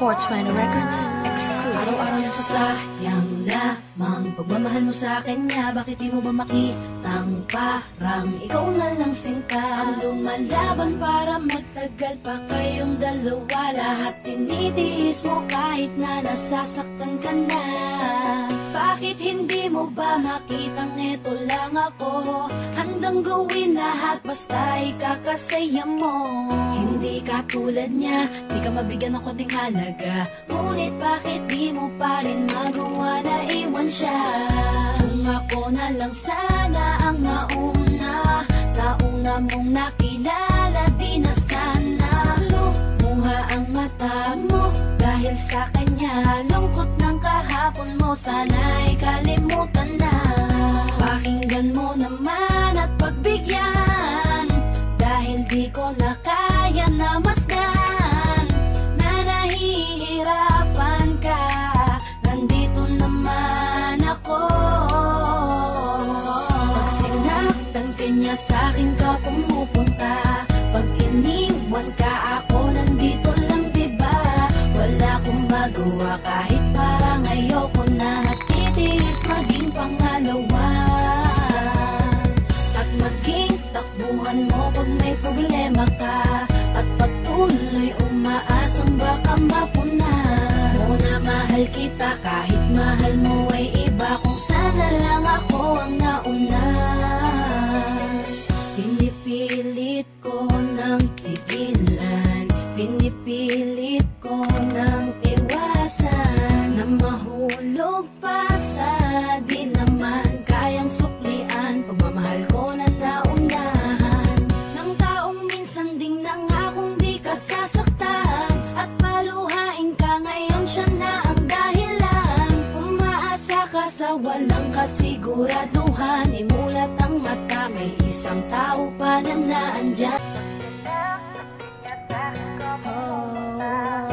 420 Records exclusive. Araw-araw nasasayang lamang pagmamahal mo sa akin nga. Bakit di mo ba makitang parang ikaw na lang sinta ang lumalaban para magtagal pa kayong dalawa. Lahat tinitiis mo kahit na nasasaktan ka na. Bakit hindi mo ba makitang eto lang ako? Handang gawin lahat basta ikakasaya mo. Hindi ka tulad niya, di ka mabigyan ng konting halaga. Ngunit bakit di mo pa rin magawa na iwan siya? Kung ako na lang sana ang nauna mong nakilala, di na sana lumuha ang mata mo dahil sa kanya. Lungkot ng kahapon mo, sana'y kalimutan na. Pakinggan mo naman at pagbigyan, dahil di ko na kaya na masdan na nahihirapan ka. Nandito naman ako. Pag sinaktan ka niya, sa'kin ka pumupunta. Pag iniwan ka, ako nandito lang, diba? Wala akong magawa kahit parang ayoko na. Natitiis maging pangalawa at maging takbuhan mo pag may problema ka. At patuloy umaasang baka mapuna mo na mahal kita kahit mahal mo ay iba. Kung sana lang ako ang nauna. Pinipilit ko ng pigilan, pinipilit ko ng iwasan na mahulog pa sa di naman kayang suklian. Pagmamahal ko na naunahan ng taong minsan ding nangakong di ka sasaktan. At paluhain ka ngayon, siya na ang dahilan. Umaasa ka sa walang kasiguraduhan. Imulat ang mata, may isang tao pa na naandyan. Oh.